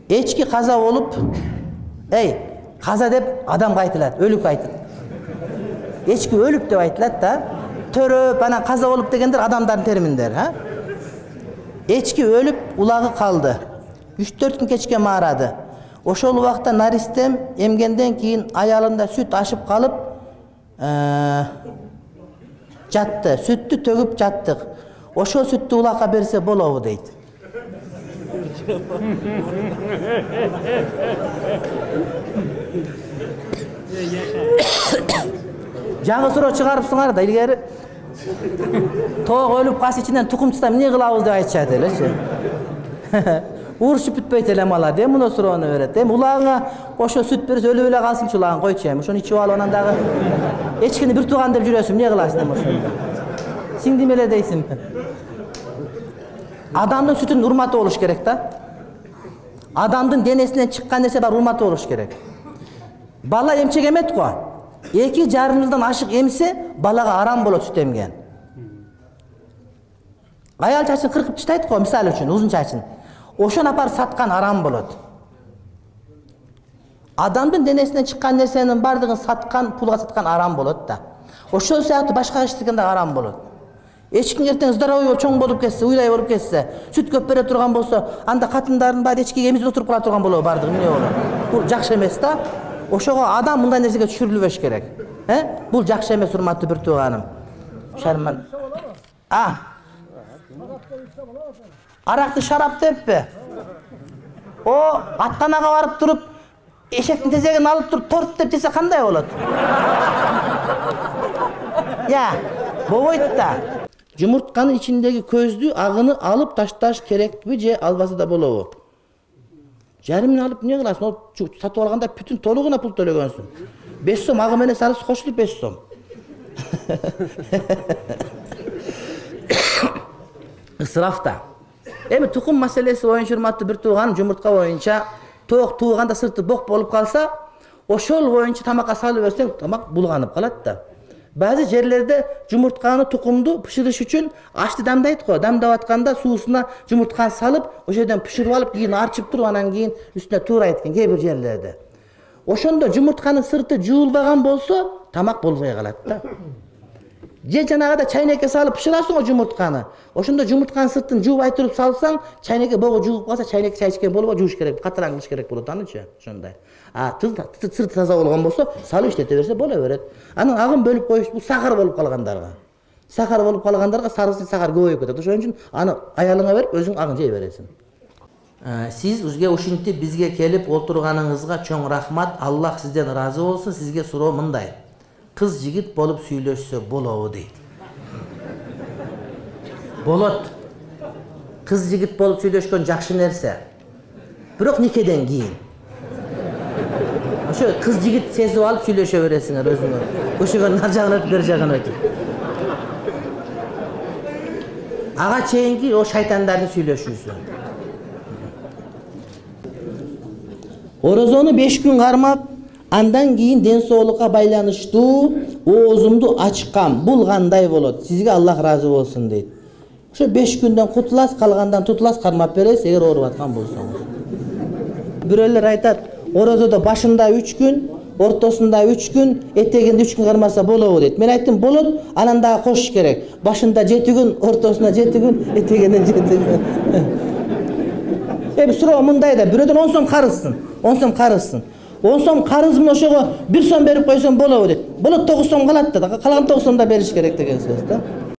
Echki kaza olup, kaza dep adam aytılат, ölük aytılат. Echki ölüp dep aytılат da, töröp, ana kaza olup degendir adamların terminler, ha? Echki ölüp ulagı kaldı. 3-4 gün keçke mağaradı. Oşol vaqta naristem emgenden keyin ayalında süt aşıp kalıp jattı. Süttü tөгүп jattık. Oşol süttü ulakka berse bolobu deydi. Жаңы суроо чыгарыпсыңар да илгери тоок өлүп калса ичинен тукум чыкса эмне кылабыз деп айтышат элечи. Урушуп бүтпөйт эле малар деп муну суроону берет. Улагыңа ошо сүт берсе өлүп эле калсынчы улагың койчу эми. Ошону ичип алып анан дагы эчкини бир тууган деп жүрөсүң, эмне кыласың эми ошондо? Сиңдим эле дейсиң. Адамдын сүтүнүн урматы болуш керек да. Адамдын денесинен чыккан нерсе бар урматы болуш керек. Бала эмчек эмет го. 2,5 жылдан ашык эмсе, балага арам болот сүт эмген. Аял чачын кыркып таштайт го, мисалы үчүн, узун чачын. Ошону апарып саткан арам болот. Адамдын денесинен чыккан нерсенин бардыгын саткан, пулга саткан арам болот да. Ошол сыяктуу башка иштеген да арам болот. Эчкин эртең здоровый чоң болуп кетсе, уйлай болуп кетсе, сүт көп бере турган болсо, анда катындардын баары эчкиге эмизип отуруп кала турган болобу бардыгы эмне болот? Бул жакшы эмес да. Ошого адам мындай нерсеге түшүрүлбөш керек. Бул жакшы эмес, урматтуу бир тууганым. Шарман. Аракты шарап деппи? О, атканага барып туруп, эшектин тезегин алып туруп торт деп десе кандай болот? Болбойт да. Жумуртканын ичиндеги көздү, агыны алып ташташ керекпи же албаса да болобу? Жарымын алып эмне кыласың? Ол сатып алганда бүтүн толугуна пул төлөгөнсүң. 5 сом агы менен салып кошулуп 5 сом. Ысыраф да. Эми тукум маселеси боюнча урматтуу бир тууган жумуртка боюнча тоок тууганда сырты бок болуп калса, ошол боюнча тамакка салып берсең, тамак булганып калат да. Базы жерлерде жумуртканы тукумду пышырыш үчүн ашты дамдайт го. Дамдап атканда суусуна жумуртканы салып, ошол жерден пышырып алып, кийин арчып туруп, анан кийин үстүнө туурайт экен кээ бир жерлерде. Ошондо жумуртканын сырты жуулбаган болсо, тамак болбой калат да. Же жанагыда чайнекке салып пышырасың го жумуртканы. Ошондо жумуртканын сыртын жуубай туруп салсаң, чайнекке богу жууп калса, чайнекти чай ичкен болбо, жууш керек, катараң кылыш керек болот анычы, ошондой. Сырты таза болгон болсо, салып иштете берсе боло берет. Анан агын бөлүп коюш, бул сахар болуп калгандарга. Сахар болуп калгандарга сарысы сахар көбөйүп кетет. Ошон үчүн аны аялыңа берип, өзүң агын жей бересиң. Сиз ушинтип бизге келип олтурганыңызга чоң рахмат. Аллах сизден ыраазы болсун. Сизге суроо мындай. Кыз жигит болуп сүйлөшсө болобу дейт. Болот. Кыз жигит болуп сүйлөшкөн жакшы нерсе. Бирок никеден кийин. Ошо кыз жигит сезип алып сүйлөшө бересиңер өзүңөр. Ошого нар жагын өтүп, бер жагын өтүп. Ага чейинки о шайтандардын сүйлөшүүсү. Орозону 5 күн кармап, андан кийин ден соолукка байланыштуу оозумду ачкам. Бул кандай болот? Сизге Аллах ыраазы болсун дейт. Ошо 5 күндөн кутуласыз, калгандан тутуласыз, кармап бересиз, эгер ооруп аткан болсоңуз. Бирөөлөр айтат, орозодо башында 3 күн, ортосунда 3 күн, этегинде 3 күн кармаса болобу дейт. Мен айттым, болот, анан дагы кошуш керек. Башында 7 күн, ортосунда 7 күн, этегинде 7 күн. Суроо мындай да, бирөөдөн 10 сом карызсын. 10 сом карызсын. 10 сом карызмын ошого 1 сом берип койсом болобу дейт. Болот 9 сом калат да, калган 9 сом да бериш керек деген сөз да.